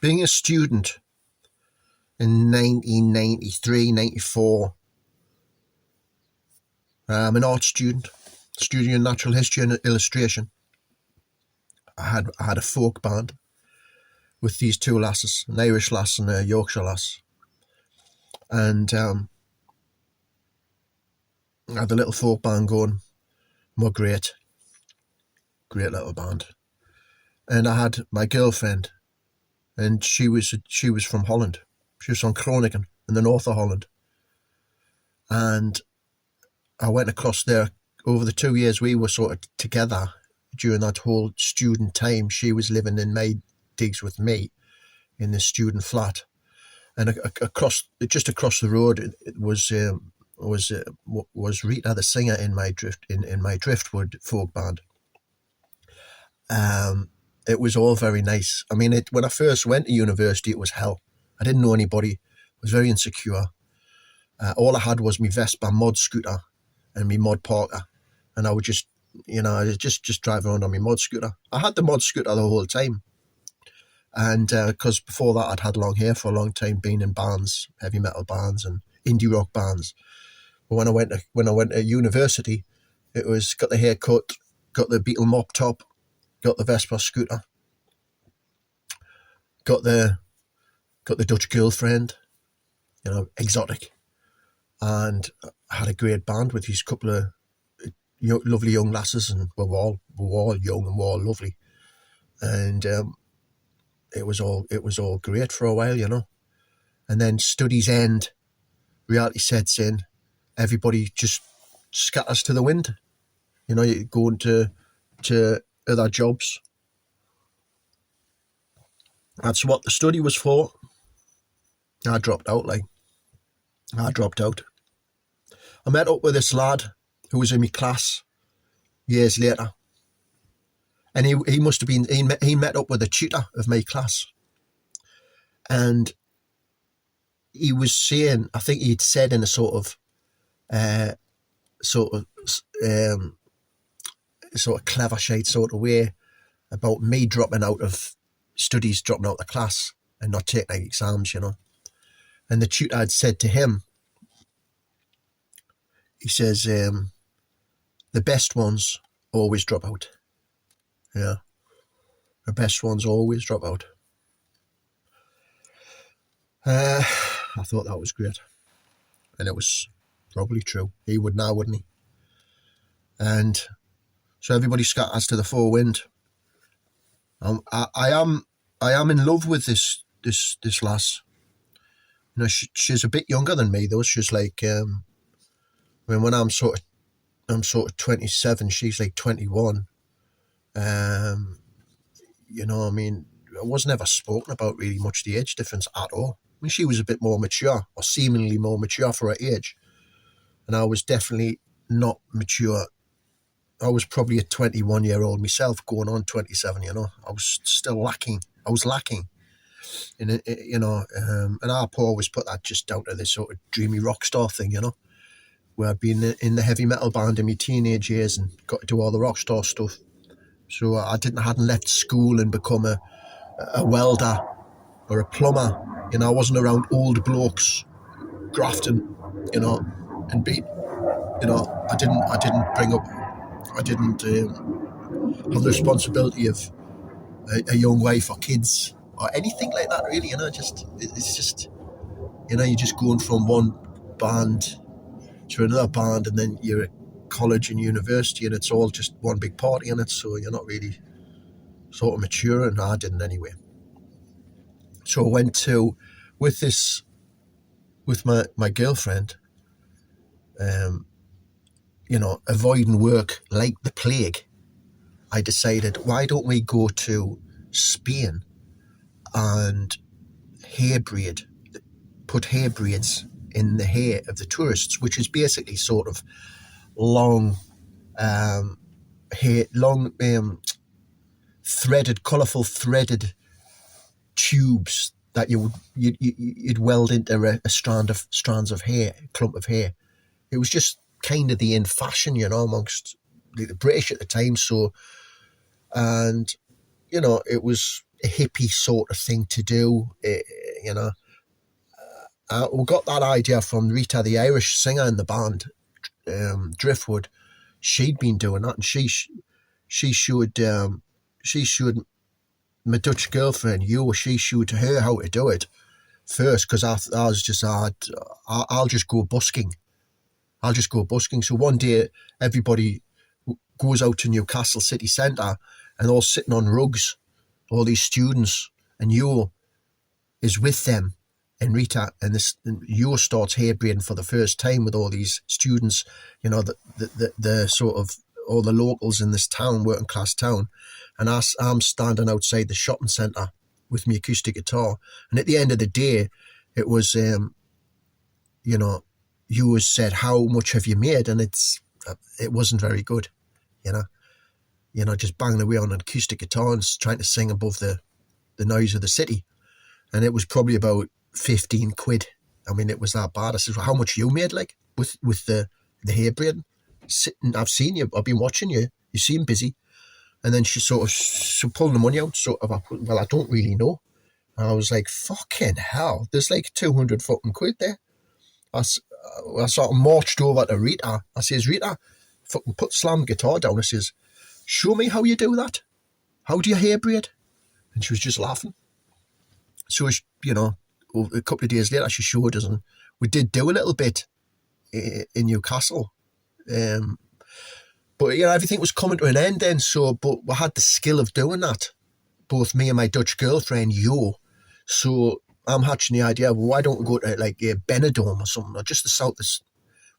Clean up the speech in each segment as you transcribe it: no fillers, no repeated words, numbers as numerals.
being a student in 1993, 94, I'm an art student, studying natural history and illustration. I had a folk band with these two lasses, an Irish lass and a Yorkshire lass. And I had a little folk band going. We're great little band. And I had my girlfriend, and she was from Holland. She was from Groningen in the north of Holland. And I went across there over the 2 years we were sort of together during that whole student time. She was living in my digs with me in the student flat. And just across the road it was Rita, the singer in my Driftwood folk band. It was all very nice. I mean, when I first went to university, it was hell. I didn't know anybody. I was very insecure. All I had was my Vespa mod scooter and my mod Parker, and I would just drive around on my mod scooter. I had the mod scooter the whole time, and because before that I'd had long hair for a long time, being in bands, heavy metal bands and indie rock bands. But when I went to university, it was got the haircut, got the Beetle mop top, got the Vespa scooter, got the Dutch girlfriend, exotic, and I had a great band with these couple of lovely young lasses, and we're all young and we're all lovely, and it was all great for a while, and then studies end, reality sets in, everybody just scatters to the wind, you're going to other jobs. That's what the study was for. I dropped out. I met up with this lad who was in my class years later, and he must have been, he met up with a tutor of my class, and he was saying, I think he'd said in a sort of clever shade sort of way about me dropping out of studies, dropping out of class and not taking exams, And the tutor had said to him, he says, the best ones always drop out. Yeah. The best ones always drop out. I thought that was great. And it was probably true. He would now, wouldn't he? And so everybody scatters to the four wind. I am in love with this lass. She's a bit younger than me though. She's like, when I'm sort of 27, she's like 21. I mean, I was never spoken about really much the age difference at all. I mean, she was a bit more mature, or seemingly more mature for her age, and I was definitely not mature. I was probably a 21-year-old myself, going on 27. I was still lacking. I was lacking. And I always put that just down to this sort of dreamy rock star thing, where I'd been in the heavy metal band in my teenage years and got to do all the rock star stuff. So I hadn't left school and become a welder or a plumber. I wasn't around old blokes grafting, and beat. I didn't have the responsibility of a young wife or kids or anything like that, really. It's just, you're just going from one band to another band, and then you're at college and university, and it's all just one big party in it, so you're not really sort of mature, and I didn't anyway. So I went to, with my girlfriend, avoiding work like the plague, I decided, why don't we go to Spain and put hair braids in the hair of the tourists, which is basically sort of long hair, colourful threaded tubes that you'd weld into a strands of hair, a clump of hair. It was just kind of the in fashion, amongst the British at the time. So, and it was a hippie sort of thing to do, you know. We got that idea from Rita, the Irish singer in the band, Driftwood. She'd been doing that, and she showed my Dutch girlfriend, she showed her how to do it first, because I was just, I'll just go busking. I'll just go busking. So one day, everybody goes out to Newcastle city centre, and all sitting on rugs, all these students, and is with them, and Rita, and starts hair braiding for the first time with all these students, you know, the sort of all the locals in this town, working class town, and I'm standing outside the shopping centre with my acoustic guitar, and at the end of the day, it was, you know, you said, how much have you made? And it wasn't very good, you know, just banging away on an acoustic guitar and trying to sing above the noise of the city. And it was probably about 15 quid. I mean, it was that bad. I said, well, how much you made, like, with the hair braiding? Sitting, I've seen you, I've been watching you, you seem busy. And then she pulled the money out, sort of, well, I don't really know. And I was like, fucking hell, there's like 200 fucking quid there. I sort of marched over to Rita. I says, Rita, fucking slam the guitar down. I says, show me how you do that. How do you hair braid? And she was just laughing. So, you know, a couple of days later, she showed us, and we did do a little bit in Newcastle. But, you know, everything was coming to an end then. But we had the skill of doing that, both me and my Dutch girlfriend, So I'm hatching the idea, well, why don't we go to like Benidorm or something, or just the south of,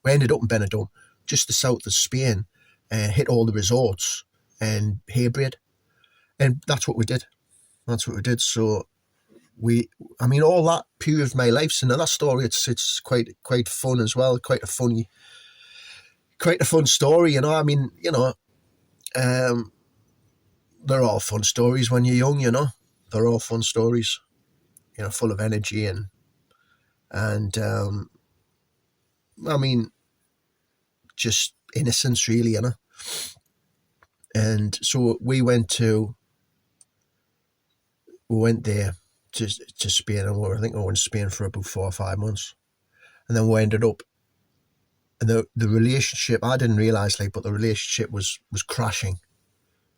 we ended up in Benidorm, just the south of Spain, hit all the resorts and hair braid. And that's what we did. So I mean, all that period of my life's another story. It's quite fun as well, quite a fun story, you know. I mean, you know, they're all fun stories when you're young, you know. They're all fun stories, you know, full of energy and I mean, just innocence, really, you know. And so we went there to Spain, and I think we went to Spain for about 4 or 5 months, and then we ended up, and the relationship, I didn't realise, like, but the relationship was crashing.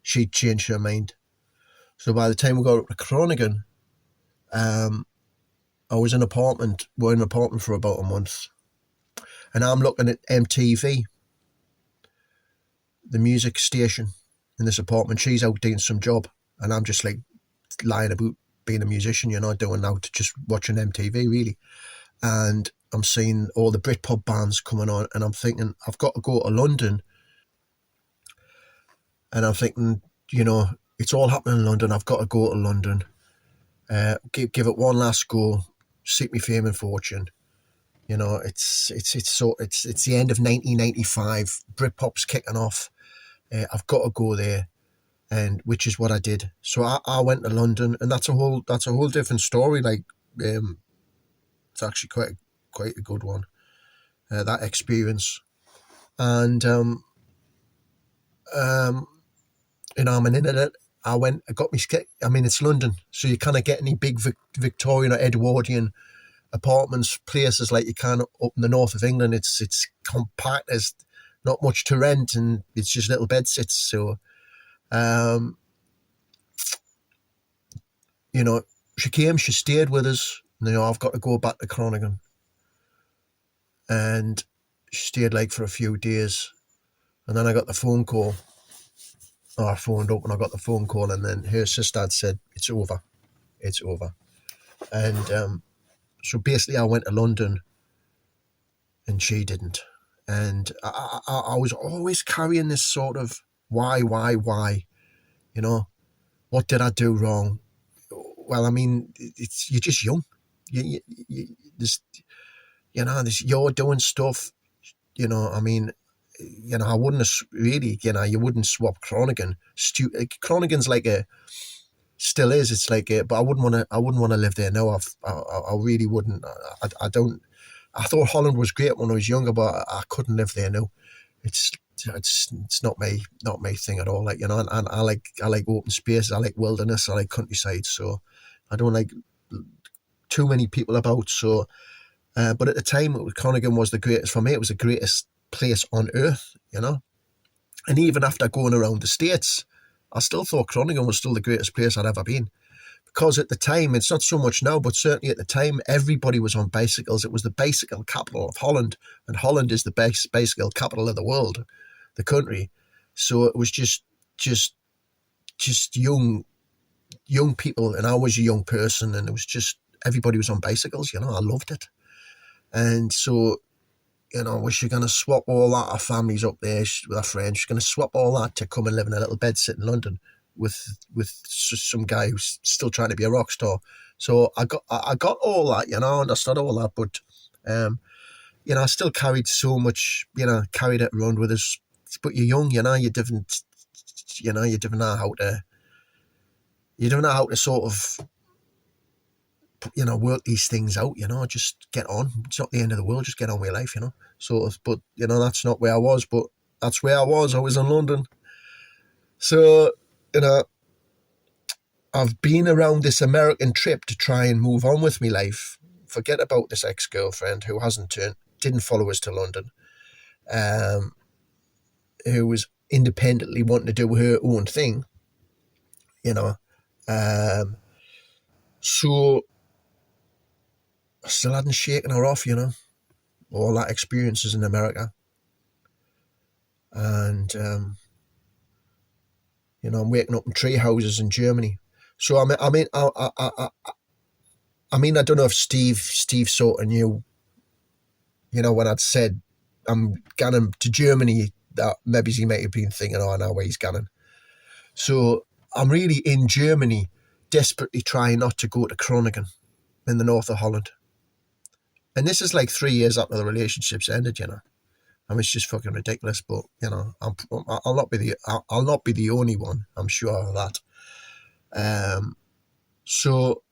She'd changed her mind. So by the time we got up to Groningen, I was in an apartment. We're in an apartment for about a month, and I'm looking at MTV, the music station in this apartment. She's out doing some job, and I'm just like lying about being a musician, you know, doing out, just watching MTV, really. And I'm seeing all the Britpop bands coming on, and I'm thinking, I've got to go to London. And I'm thinking, you know, it's all happening in London. I've got to go to London, give it one last go, seek me fame and fortune. You know, it's the end of 1995. Britpop's kicking off. I've got to go there, and which is what I did. So I went to London, and that's a whole different story. Like, it's actually quite a good one. That experience, and you know, I'm an internet. I got me. I mean, it's London, so you kind of get any big Victorian or Edwardian apartments, places like you can up in the north of England. It's compact. There's not much to rent, and it's just little bed sits. So, you know, she stayed with us. You know, I've got to go back to Groningen, and she stayed like for a few days, and then I got the phone call. I phoned up and I got the phone call, and then her sister had said, it's over. And so basically I went to London and she didn't. And I was always carrying this sort of why? You know, what did I do wrong? Well, I mean, you're just young. You're doing stuff, you know, I mean, you know, I wouldn't have really, you know, you wouldn't swap Groningen. Groningen's like still is. It's like but I wouldn't want to live there. No, I really wouldn't. I don't. I thought Holland was great when I was younger, but I couldn't live there. No, it's it's not my thing at all. Like, you know, and I like open spaces, I like wilderness, I like countryside. So I don't like too many people about. So, but at the time, Cronaghan was the greatest for me. It was the greatest place on earth, you know. And even after going around the States, I still thought Cronaghan was still the greatest place I'd ever been. Because at the time, it's not so much now, but certainly at the time, everybody was on bicycles. It was the bicycle capital of Holland, and Holland is the bicycle capital of the world, the country. So it was just young people, and I was a young person, and it was just everybody was on bicycles. You know, I loved it, and so, you know, was she going to swap all that? Our family's up there with her friends. She's going to swap all that to come and live in a little bed sit in London with some guy who's still trying to be a rock star. So I got all that, you know, understood all that, but you know, I still carried so much, you know, carried it around with us. But you're young, you know, you don't know how to sort of, you know, work these things out, you know, just get on. It's not the end of the world, just get on with your life, you know. So, but, you know, that's not where I was, but that's where I was. I was in London. So, you know, I've been around this American trip to try and move on with my life. Forget about this ex-girlfriend who didn't follow us to London, who was independently wanting to do her own thing, you know. So I still hadn't shaken her off, you know, all that experiences in America. And, you know, I'm waking up in tree houses in Germany. So I mean, I don't know if Steve sort of knew, you know, when I'd said I'm going to Germany, that maybe he might have been thinking, oh, now where he's going. So I'm really in Germany, desperately trying not to go to Cronaghan in the north of Holland. And this is like 3 years after the relationship's ended, you know. I mean, it's just fucking ridiculous, but, you know, I'll not be the only one, I'm sure of that. So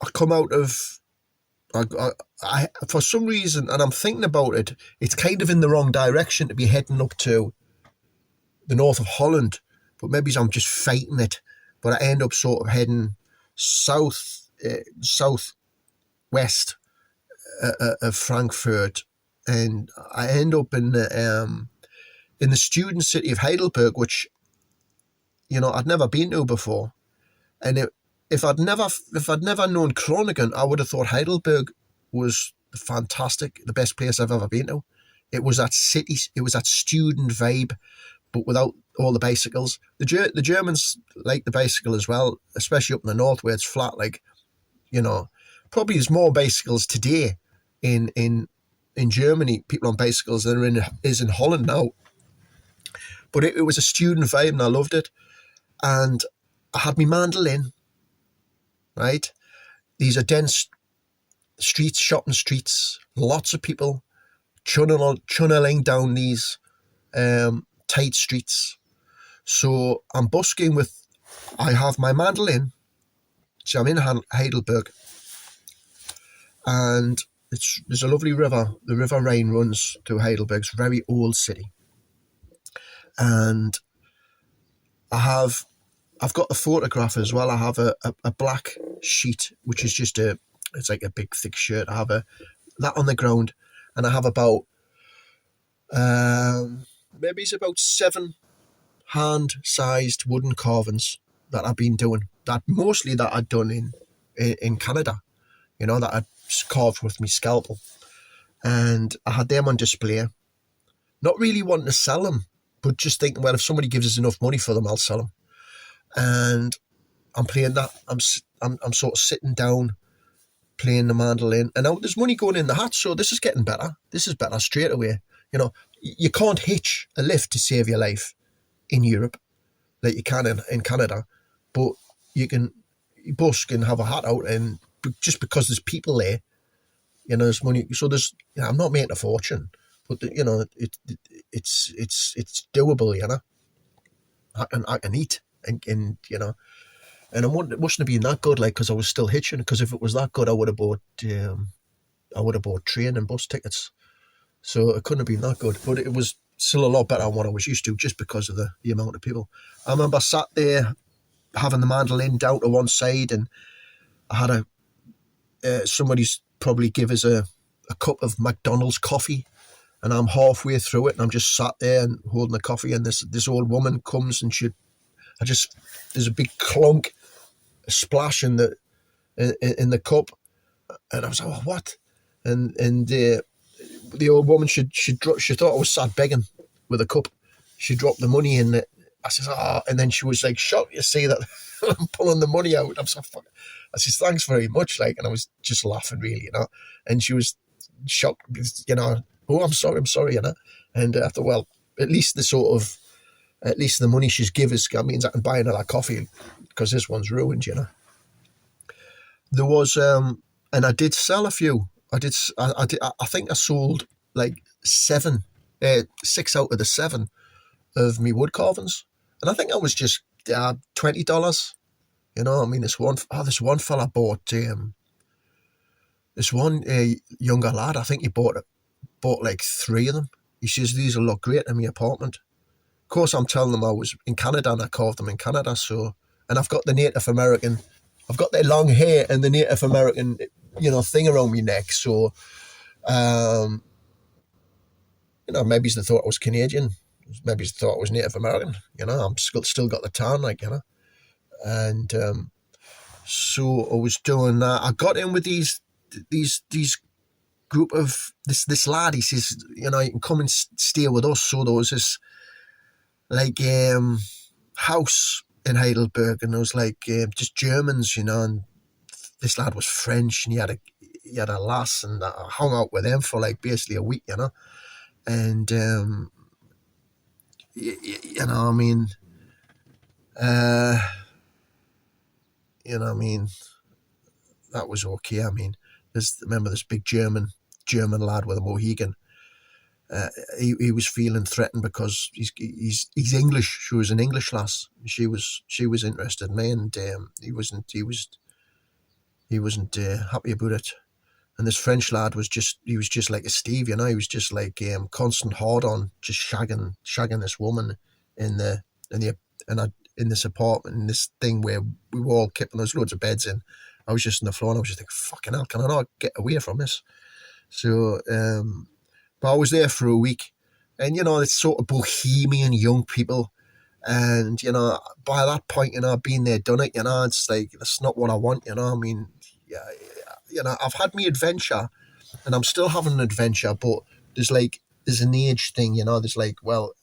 I come out of, I for some reason, and I'm thinking about it, it's kind of in the wrong direction to be heading up to the north of Holland, but maybe I'm just fighting it. But I end up sort of heading southwest of Frankfurt, and I end up in the student city of Heidelberg, which, you know, I'd never been to before. And if I'd never known Cronaghan, I would have thought Heidelberg was fantastic, the best place I've ever been to. It was that city, it was that student vibe, but without all the bicycles. The Germans like the bicycle as well, especially up in the north where it's flat. Like, you know, probably there's more bicycles today in Germany, people on bicycles, than is in Holland now. But it was a student vibe, and I loved it. And I had my mandolin, right? These are dense streets, shopping streets, lots of people chunneling down these tight streets. So I'm busking I have my mandolin, so I'm in Heidelberg, and there's a lovely river. The River Rhine runs through Heidelberg. It's a very old city. And I've got the photograph as well. I have a black sheet, which is just it's like a big thick shirt. I have that on the ground, and I have about maybe it's about 7 hand-sized wooden carvings that I've been doing. That I'd done in Canada, you know, that I'd carved with my scalpel, and I had them on display. Not really wanting to sell them, but just thinking, well, if somebody gives us enough money for them, I'll sell them. And I'm playing that. I'm sort of sitting down, playing the mandolin, and now there's money going in the hat. So this is getting better. This is better straight away. You know, you can't hitch a lift to save your life in Europe like you can in Canada, but you busk and have a hat out, and just because there's people there, you know, there's money. So you know, I'm not making a fortune, but you know, it's doable. You know, I can eat, and you know, and it mustn't have been that good, like, because I was still hitching. Because if it was that good, I would have bought train and bus tickets. So it couldn't have been that good, but it was still a lot better than what I was used to, just because of the amount of people. I remember sat there having the mandolin down to one side, and I had somebody's probably give us a cup of McDonald's coffee, and I'm halfway through it, and I'm just sat there and holding the coffee, and this old woman comes, and there's a big clunk, a splash in the cup, and I was like, oh, what? And the old woman, she thought I was sat begging with a cup. She dropped the money in it. I says, oh, and then she was like, shocked you see that I'm pulling the money out. I'm so fuck. I says, thanks very much, like, and I was just laughing, really, and she was shocked because, oh, I'm sorry, and I thought, well, at least the money she's give us means I can buy another coffee, because this one's ruined, There was, and I did sell a few. I think I sold like 6 out of the 7 of me wood carvings, and I think I was just $20. I mean, this one fella bought this one younger lad. I think he bought like 3 of them. He says these will look great in my apartment. Of course, I'm telling them I was in Canada and I carved them in Canada. So, and I've got the Native American, I've got their long hair and the Native American, thing around my neck. So, maybe they thought I was Canadian. Maybe they thought I was Native American. I'm still got the tan, and so I was doing that. I got in with these group of this lad. He says, you can come and stay with us. So there was this house in Heidelberg, and there was just Germans, and this lad was French, and he had a lass, and I hung out with them for basically a week, and I mean, that was okay. I mean, remember this big German lad with a Mohegan. He was feeling threatened because he's English. She was an English lass. She was interested in me, and he wasn't happy about it. And this French lad was just like a Steve, He was just like constant hard on, just shagging this woman in this apartment, in this thing where we were all keeping those loads of beds in. I was just on the floor, and I was just like, fucking hell, can I not get away from this? So, but I was there for a week, and it's sort of bohemian young people, and by that point, been there, done it, it's like, that's not what I want, I mean, yeah, I've had my adventure, and I'm still having an adventure, but there's an age thing, there's well,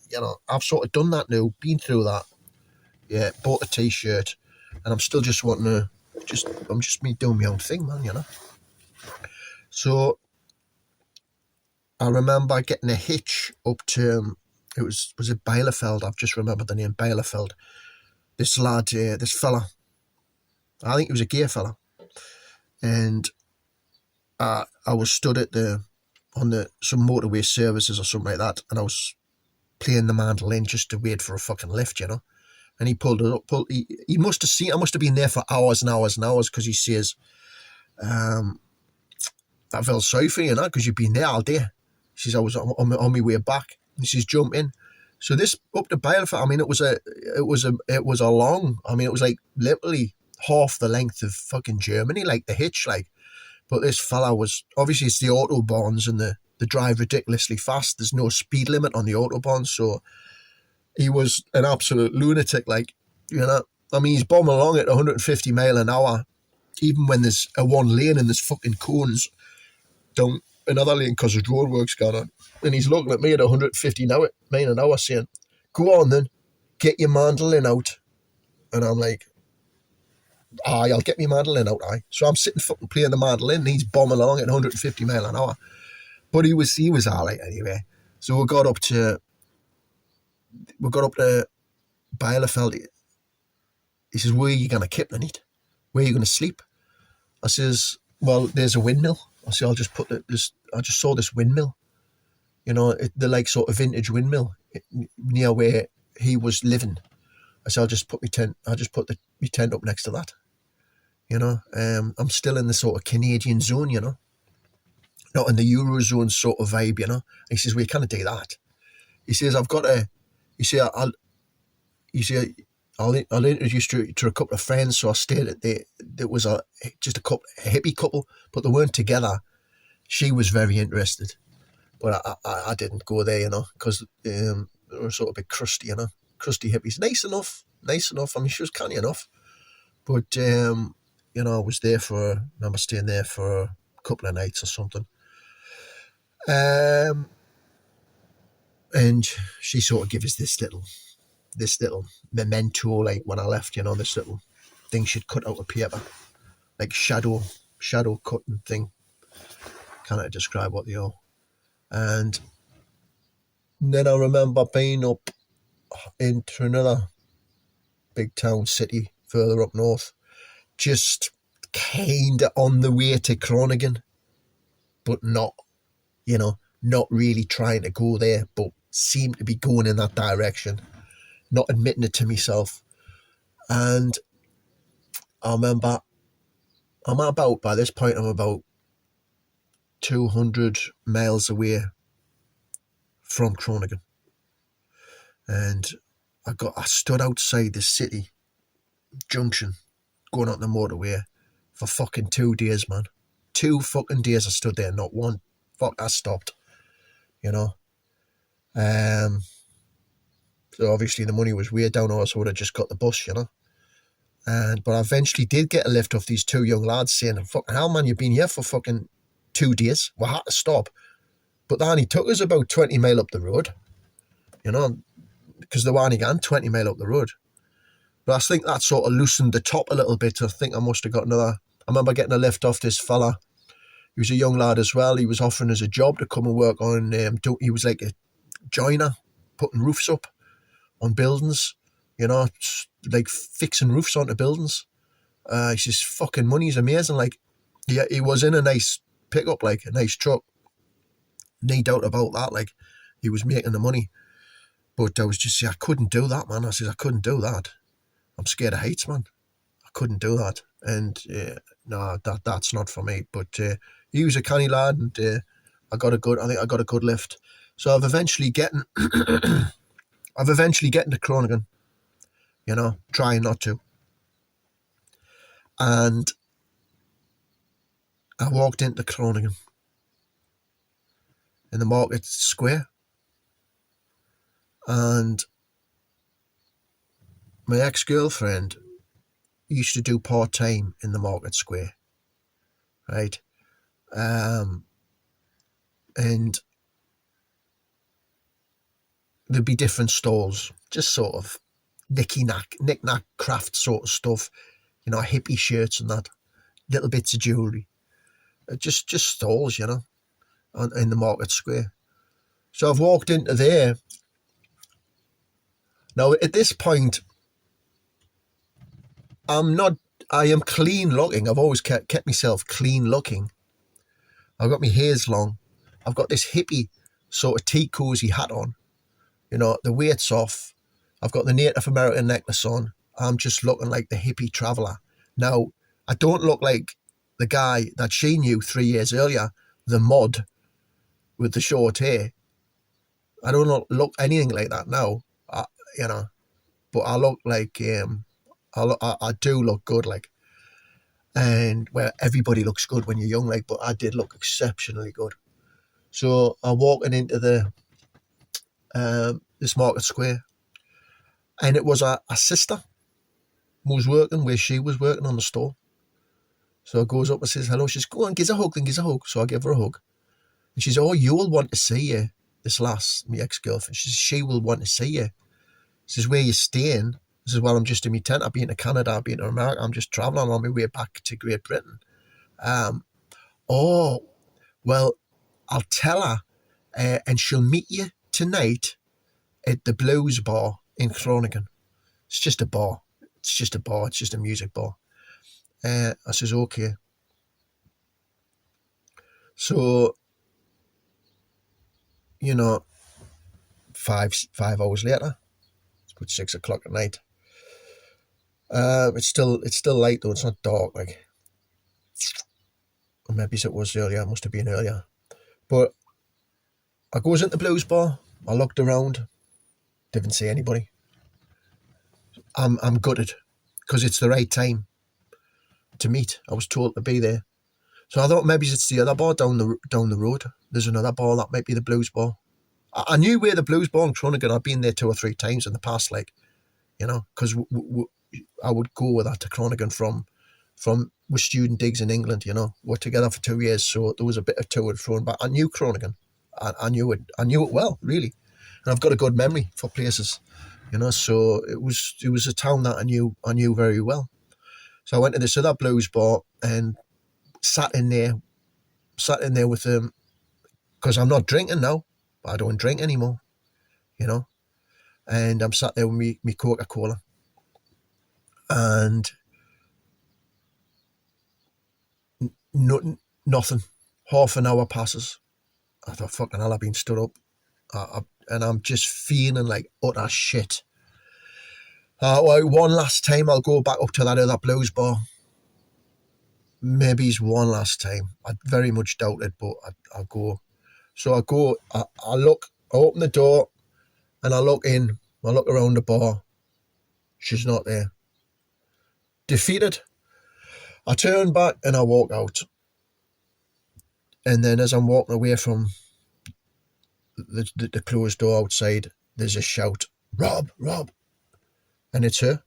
I've sort of done that now, been through that, yeah, bought a t-shirt, and I'm still just wanting to, I'm just me doing my own thing, man, So I remember getting a hitch up to, was it Bielefeld? I've just remembered the name, Bielefeld. This lad, this fella, I think he was a gay fella, and I was stood on some motorway services or something like that, and I was playing the mandolin just to wait for a fucking lift, And he pulled it up. He must have seen. I must have been there for hours and hours and hours, because he says, "I felt sorry for you, because you've been there all day." He says, "I was on my way back." He says, "Jump in." So this up to Bielefeld, I mean, it was a long. I mean, it was literally half the length of fucking Germany, the hitch, But this fella was, obviously it's the autobahns, and they drive ridiculously fast. There's no speed limit on the autobahn, so he was an absolute lunatic, I mean, he's bombing along at 150 mile an hour, even when there's a one lane and there's fucking cones down another lane because there's roadworks going on. And he's looking at me at 150 mile an hour saying, "Go on then, get your mandolin out." And I'm like, aye, I'll get my mandolin out, aye. So I'm sitting fucking playing the mandolin, and he's bombing along at 150 mile an hour. But he was all right anyway. So we got up to Bielefeld. He says, "Where are you going to kip the night? Where are you going to sleep?" I says, "Well, there's a windmill." I say, I just saw this windmill. The sort of vintage windmill near where he was living. I said, I'll just put my tent up next to that. I'm still in the sort of Canadian zone, not in the Eurozone sort of vibe, you know. And he says, well, you can't do that. He says, I've got a, you see, I'll introduce you to a couple of friends. So I stayed at there was just a hippie couple, but they weren't together. She was very interested, but I didn't go there, you know, because they were sort of a bit crusty, you know, crusty hippies. Nice enough. I mean, she was canny enough, but you know, I remember staying there for a couple of nights or something. And she sort of gave us this little memento, like when I left, you know, this little thing she'd cut out of paper, like shadow cutting thing. Can't describe what they are. And then I remember being up into another big town city further up north, just kinda on the way to Groningen, but not, you know, not really trying to go there, but seemed to be going in that direction, not admitting it to myself. And I remember by this point, I'm about 200 miles away from Groningen. And I stood outside the city junction, going on the motorway for fucking 2 days, man. 2 fucking days I stood there, not one fuck I stopped, you know. So obviously the money was way down, or so I would have just got the bus, you know. But I eventually did get a lift off these 2 young lads saying, fucking hell, man, you've been here for fucking 2 days. We had to stop. But that only took us about 20 mile up the road, you know, because they were only gone 20 mile up the road. But I think that sort of loosened the top a little bit. I think I must have got another. I remember getting a lift off this fella. He was a young lad as well. He was offering us a job to come and work on. He was like a joiner, putting roofs up on buildings, you know, like fixing roofs onto buildings. He says, fucking money's amazing. Like, he was in a nice pickup, like a nice truck. No doubt about that. Like, he was making the money. But I was just, I couldn't do that, man. I said, I couldn't do that. I'm scared of heights, man. I couldn't do that. And no, that's not for me. But he was a canny lad, and I think I got a good lift. So I've eventually getting to Groningen, you know, trying not to. And I walked into Groningen in the market square, and my ex-girlfriend used to do part-time in the market square, right? And there'd be different stalls, just sort of knick-knack craft sort of stuff, you know, hippie shirts and that, little bits of jewellery, just stalls, you know, in the market square. So I've walked into there. Now at this point, I am clean looking. I've always kept myself clean looking. I've got my hairs long. I've got this hippie sort of tea cozy hat on. You know, the weight's off. I've got the Native American necklace on. I'm just looking like the hippie traveller. Now, I don't look like the guy that she knew 3 years earlier, the mod with the short hair. I don't look anything like that now, you know. But I look like, I do look good, like. And, well, everybody looks good when you're young, like, but I did look exceptionally good. So I'm walking into this market square, and it was a sister who was working where she was working on the store. So I goes up and says hello. She says, go on, give us a hug, then give us a hug. So I give her a hug. And she says, oh, you'll want to see you, this lass, my ex-girlfriend. She says, she will want to see you. She says, where are you staying? I says, well, I'm just in my tent. I've been to Canada, I've been to America. I'm just travelling on my way back to Great Britain. Oh, well, I'll tell her, and she'll meet you tonight at the Blues Bar in Groningen. It's just a bar. It's just a music bar. I says, okay. So, you know, 5 hours later, it's about 6 o'clock at night. It's still light though. It's not dark, like. Or maybe it was earlier. It must have been earlier. But I goes into the blues bar, I looked around, didn't see anybody. I'm gutted, because it's the right time to meet. I was told to be there. So I thought maybe it's the other bar down the road. There's another bar that might be the blues bar. I knew where the blues bar in Cronigan. I'd been there 2 or 3 times in the past, like, you know, because I would go with that to Cronigan from with student digs in England, you know. We're together for 2 years, so there was a bit of to and fro, but I knew Cronigan. I knew it well, really. And I've got a good memory for places, you know, so it was a town that I knew very well. So I went to this other blues bar and sat in there with them, because I'm not drinking now. I don't drink anymore, you know. And I'm sat there with me Coca-Cola, and nothing. Half an hour passes. I thought, fucking hell, I've been stood up. And I'm just feeling like utter shit. Well, one last time I'll go back up to that other blues bar. Maybe it's one last time. I very much doubt it, but I'll go. So I go, I look, I open the door, and I look in. I look around the bar. She's not there. Defeated. I turn back and I walk out. And then as I'm walking away from the closed door outside, there's a shout, "Rob, Rob." And it's her.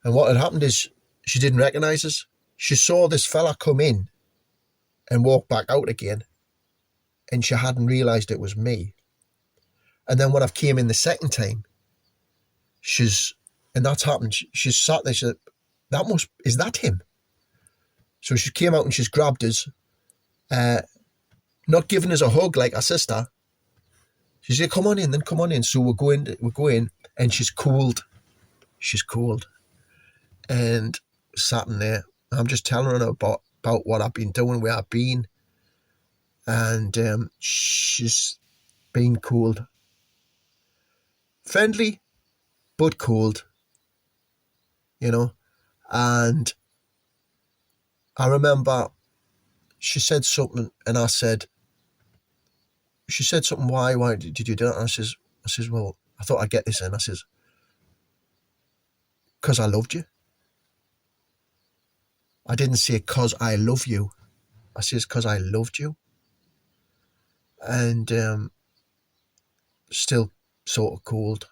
And what had happened is she didn't recognise us. She saw this fella come in and walk back out again, and she hadn't realised it was me. And then when I've came in the second time, and that's happened, she's sat there, she said, is that him? So she came out and she's grabbed us, not giving us a hug like her sister. She said, come on in then, come on in. So we go in, and she's cold. She's cold. And sat in there. I'm just telling her about what I've been doing, where I've been. And she's been cold. Friendly, but cold. You know? And I remember she said something, and she said something, why did you do that? And I says, well, I thought I'd get this in. I says, because I loved you. I didn't say because I love you. I says, because I loved you. And still sort of cold.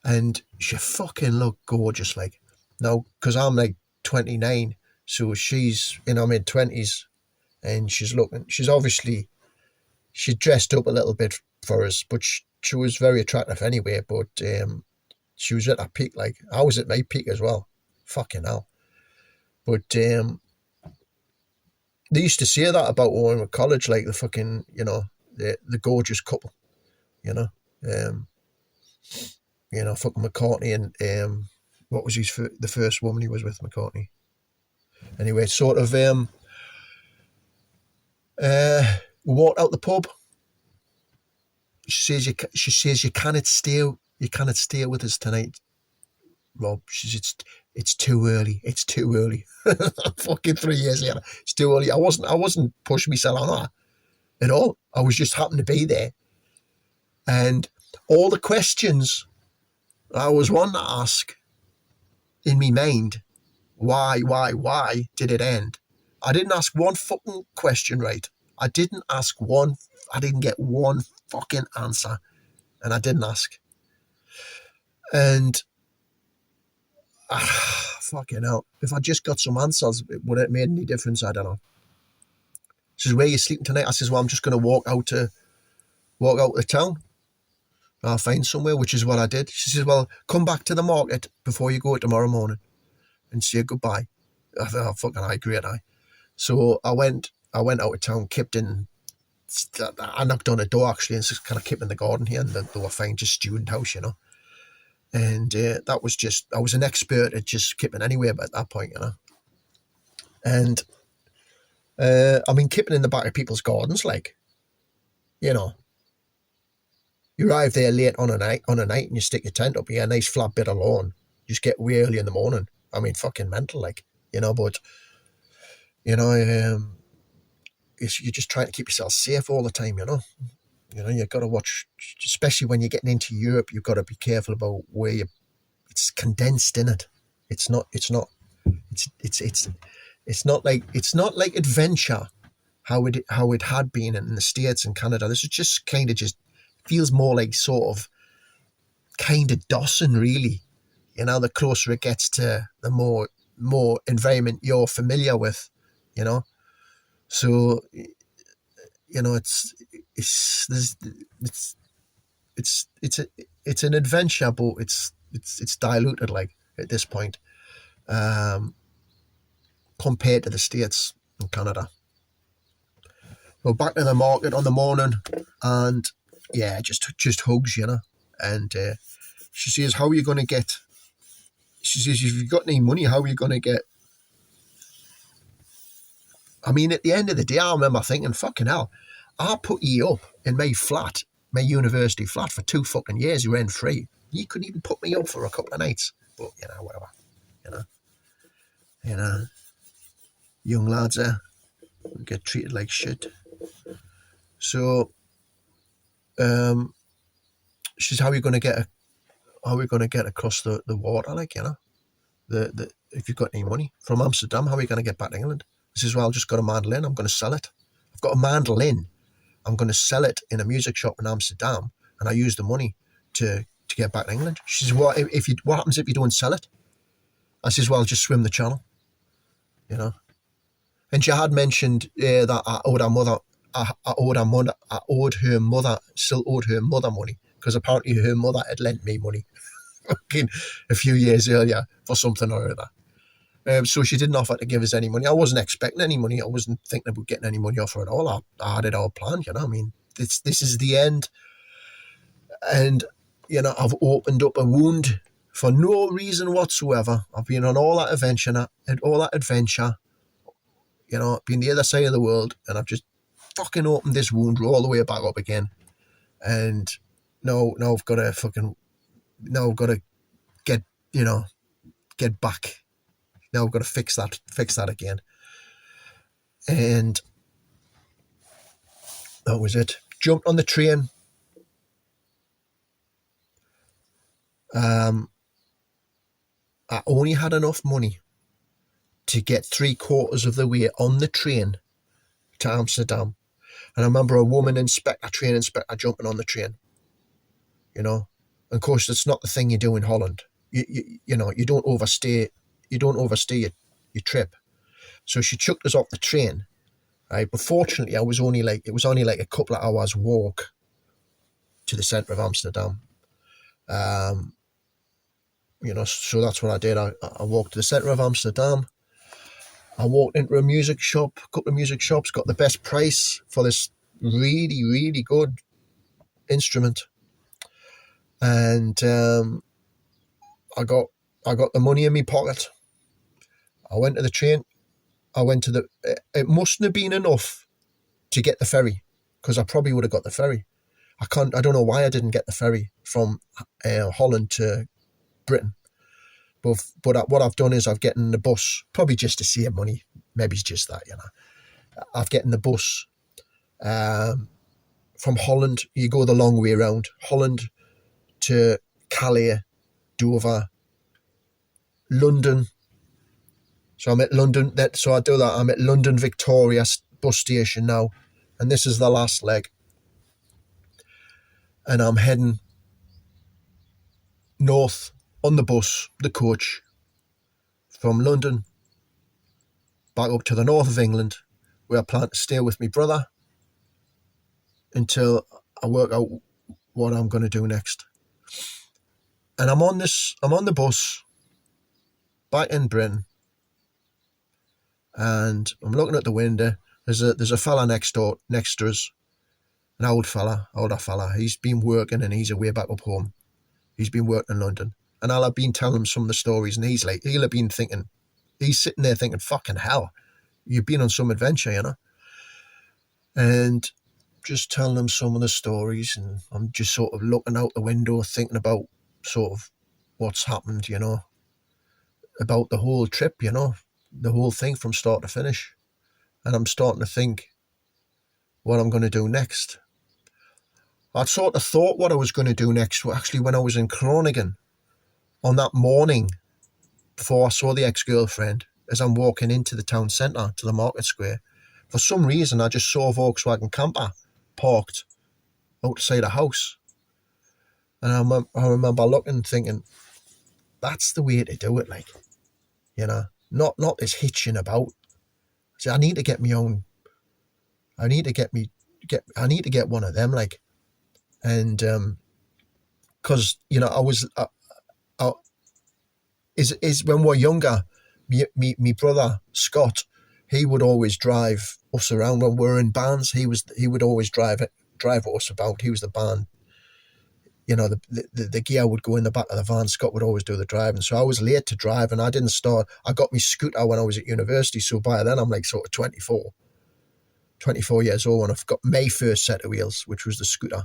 And she fucking looked gorgeous, like. Now, because I'm like 29, so she's in her mid-20s, and she's obviously, she dressed up a little bit for us, but she was very attractive anyway, but she was at her peak, like. I was at my peak as well. Fucking hell. But they used to say that about when we were at college, like the fucking, you know, the gorgeous couple, you know. You know, fucking McCartney and what was the first woman he was with, McCartney? Anyway, sort of we walked out the pub. She says you cannot stay with us tonight, Rob. She says it's too early. It's too early. Fucking 3 years later, it's too early. I wasn't pushing myself on that at all. I was just happened to be there, and all the questions I was wanting to ask in me mind, why did it end? I didn't ask one fucking question right. I didn't get one fucking answer, and I didn't ask. And fucking hell, if I just got some answers, would it have made any difference? I don't know. She says, where are you sleeping tonight? I says, well, I'm just going to walk out to the town. I'll find somewhere, which is what I did. She says, well, come back to the market before you go tomorrow morning and say goodbye. I thought, oh, fucking aye, great aye. So I went out of town, kept in. I knocked on a door actually, and just kind of kept in the garden here, and they were fine, just student house, you know. And I was an expert at just keeping anywhere at that point, you know. And I mean, keeping in the back of people's gardens, like, you know. You arrive there late on a night, and you stick your tent up here, a nice flat bit of lawn. You just get way early in the morning. I mean, fucking mental, like, you know. But you know, you're just trying to keep yourself safe all the time, you know. You've got to watch, especially when you're getting into Europe. You've got to be careful about where it's condensed in it. It's not like adventure how it had been in the States and Canada. This is just kind of just feels more like sort of kind of Dawson, really. The closer it gets to the more environment you're familiar with, So, it's an adventure, but it's diluted like at this point, compared to the States and Canada. We're back to the market on the morning, and yeah, just hugs, And she says, "How are you going to get?" She says, "If you've got any money, how are you going to get?" I mean, at the end of the day, I remember thinking, "Fucking hell, I put you up in my flat, my university flat, for 2 fucking years, rent free. You couldn't even put me up for a couple of nights." But whatever. Young lads get treated like shit. So, she says, "How are we going to get across the water? Like, if you've got any money from Amsterdam, how are we going to get back to England?" I says, "Well, I've just got a mandolin. I'm going to sell it. I've got a mandolin. I'm going to sell it in a music shop in Amsterdam, and I use the money to get back to England." She says, "What happens if you don't sell it?" I says, "Well, just swim the channel, And she had mentioned that I owed her mother. Still owed her mother money, because apparently her mother had lent me money a few years earlier for something or other. So she didn't offer to give us any money. I wasn't expecting any money. I wasn't thinking about getting any money off her at all. I had it all planned, I mean, this is the end. And, I've opened up a wound for no reason whatsoever. I've been on all that adventure, been the other side of the world, and I've just fucking opened this wound all the way back up again. And now I've got to get back. Now I've got to fix that again. And that was it. Jumped on the train. I only had enough money to get 3/4 of the way on the train to Amsterdam. And I remember a train inspector jumping on the train. And of course, it's not the thing you do in Holland. You don't overstay. You don't overstay your trip. So she chucked us off the train, right? But fortunately, it was only like a couple of hours walk to the centre of Amsterdam. So that's what I did. I walked to the centre of Amsterdam. I walked into a couple of music shops, got the best price for this really, really good instrument. And I got the money in my pocket. I went to the train. It mustn't have been enough to get the ferry, because I probably would have got the ferry. I don't know why I didn't get the ferry from Holland to Britain. But what I've done is I've gotten the bus, probably just to save money. Maybe it's just that, I've gotten the bus from Holland. You go the long way around. Holland to Calais, Dover, London. So I'm at London. So I do that. I'm at London Victoria bus station now, and this is the last leg. And I'm heading north on the bus, the coach, from London back up to the north of England, where I plan to stay with my brother until I work out what I'm going to do next. And I'm on the bus back in Britain, and I'm looking at the window. There's a fella next to us, an older fella. He's been working and he's away back up home. He's been working in London, and I've been telling him some of the stories, and he'll have been thinking, he's sitting there thinking, "Fucking hell, you've been on some adventure, And just telling him some of the stories, and I'm just sort of looking out the window, thinking about sort of what's happened, about the whole trip, the whole thing from start to finish. And I'm starting to think, what I'm going to do next. I'd sort of thought what I was going to do next, actually, when I was in Groningen on that morning before I saw the ex-girlfriend, as I'm walking into the town centre to the market square. For some reason, I just saw a Volkswagen camper parked outside a house. And I remember looking and thinking, that's the way to do it, like, you know, not this hitching about. So I need to get my own, I need to get one of them, like, and, cause, you know, when we were younger, me brother, Scott, he would always drive us around when we were in bands. He would always drive us about. He was the band. You know, the gear would go in the back of the van. Scott would always do the driving. So I was late to drive, and I got my scooter when I was at university. So by then I'm like sort of 24 years old, and I've got my first set of wheels, which was the scooter.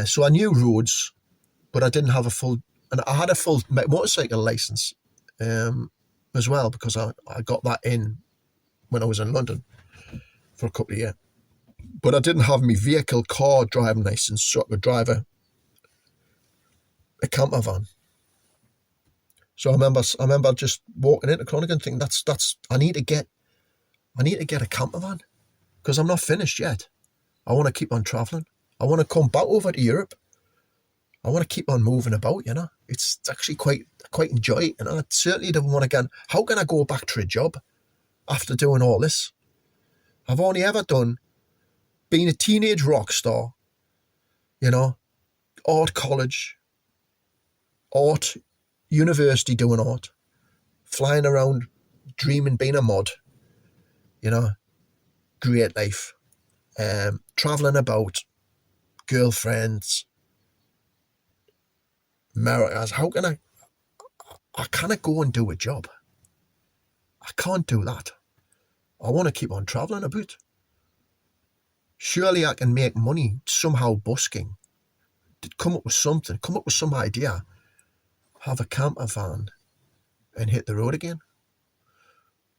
So I knew roads, but I didn't have and I had a full motorcycle license as well, because I got that in when I was in London for a couple of years. But I didn't have my car driving license, so I could drive a camper van. So I remember just walking into Groningen thinking, I need to get a camper van, because I'm not finished yet. I want to keep on travelling. I want to come back over to Europe. I want to keep on moving about, you know. It's actually quite enjoy it, and I certainly don't want to get. How can I go back to a job after doing all this? I've only ever done being a teenage rock star, you know, art college, art university doing art, flying around, dreaming being a mod, you know, great life, travelling about, girlfriends, Americas. How can I can't go and do a job. I can't do that. I want to keep on travelling a bit. Surely I can make money somehow busking. Come up with something, come up with some idea. Have a camper van and hit the road again.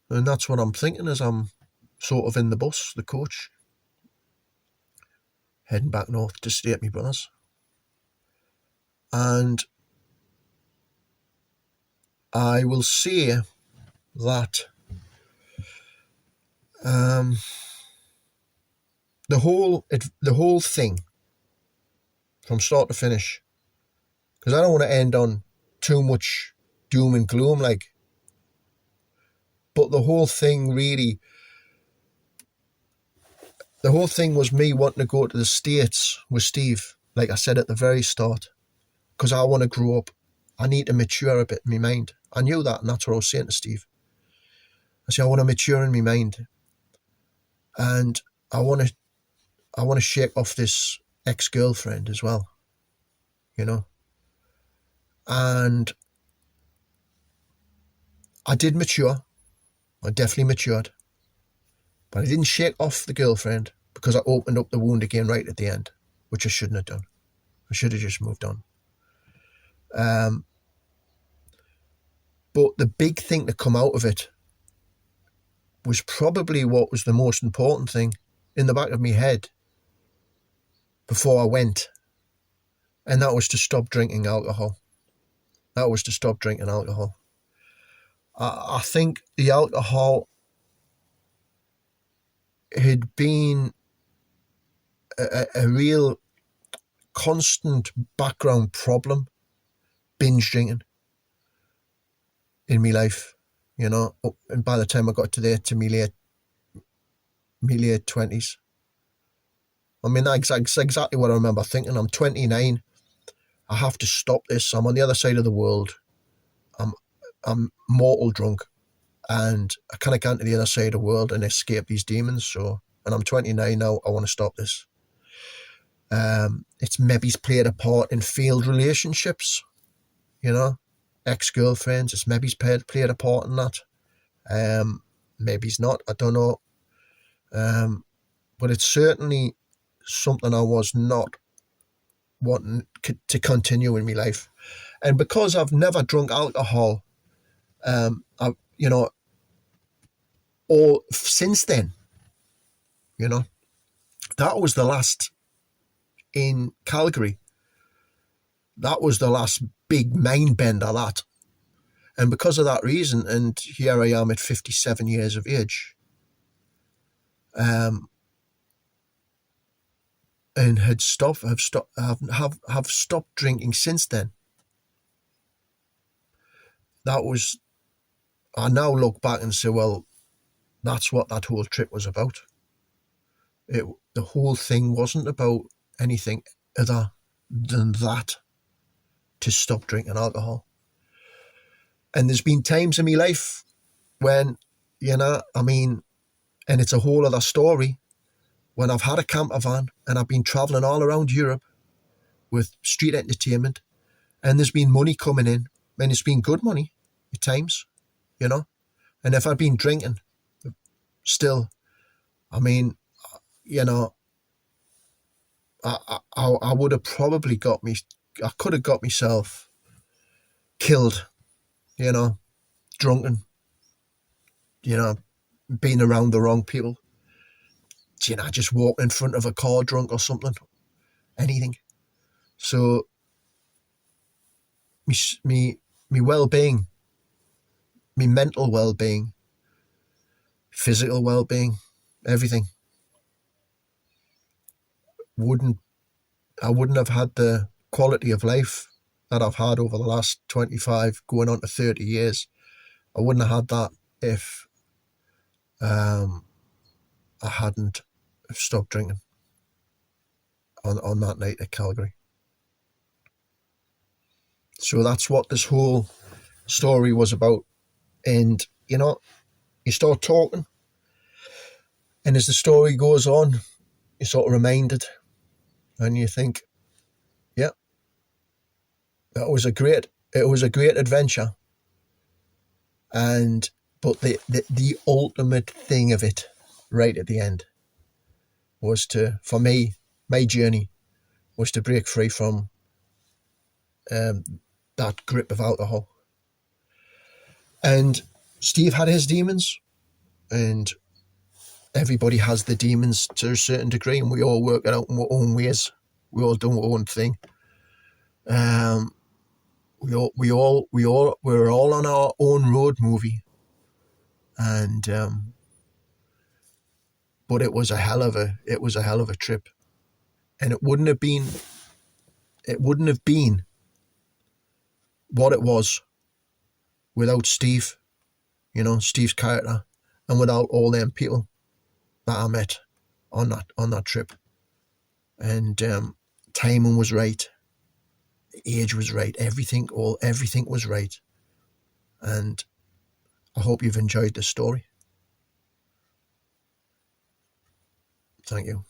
And that's what I'm thinking as I'm sort of in the bus, the coach, heading back north to stay at my brother's. And I will say that the whole thing from start to finish, because I don't want to end on too much doom and gloom, like, but the whole thing was me wanting to go to the States with Steve, like I said at the very start, because I want to grow up. I need to mature a bit in my mind. I knew that, and that's what I was saying to Steve. I said, I want to mature in my mind, and I want to shake off this ex-girlfriend as well, you know. And I did mature. I definitely matured. But I didn't shake off the girlfriend, because I opened up the wound again right at the end, which I shouldn't have done. I should have just moved on. But the big thing to come out of it was probably what was the most important thing in the back of my head before I went. And that was to stop drinking alcohol. I think the alcohol had been a real constant background problem, binge drinking in my life, you know. And by the time I got to my late 20s, I mean, that's exactly what I remember thinking. I'm 29. I have to stop this. I'm on the other side of the world. I'm mortal drunk, and I can't get to the other side of the world and escape these demons. So, and I'm 29 now. I want to stop this. It's maybe played a part in failed relationships, you know, ex-girlfriends. It's maybe played a part in that. Maybe it's not. I don't know. But it's certainly something I was not wanting to continue in my life. And because I've never drunk alcohol, or since then, you know, That was the last in Calgary. That was the last big mind bender, that. And because of that reason, and here I am at 57 years of age, and have stopped drinking since then. That was, I now look back and say, well, that's what that whole trip was about. The whole thing wasn't about anything other than that, to stop drinking alcohol. And there's been times in my life when, and it's a whole other story, when I've had a camper van and I've been travelling all around Europe with street entertainment, and there's been money coming in, and it's been good money at times, and if I'd been drinking still, I would have probably I could have got myself killed, drunken, being around the wrong people, just walk in front of a car drunk or something, anything. So me well-being, me mental well-being, physical well-being, everything, I wouldn't have had the quality of life that I've had over the last 25 going on to 30 years. I wouldn't have had that if I hadn't stopped drinking on that night at Calgary. So that's what this whole story was about. And you start talking, and as the story goes on, you're sort of reminded, and you think, yeah, it was a great adventure. But the ultimate thing of it, right at the end, was for me, my journey was to break free from that grip of alcohol. And Steve had his demons, and everybody has the demons to a certain degree, and we all work it out in our own ways. We all do our own thing. We're all on our own road movie, and but it was a hell of a trip, and it wouldn't have been what it was without Steve, Steve's character, and without all them people that I met on that trip. And timing was right, the age was right, everything was right. And I hope you've enjoyed this story. Thank you.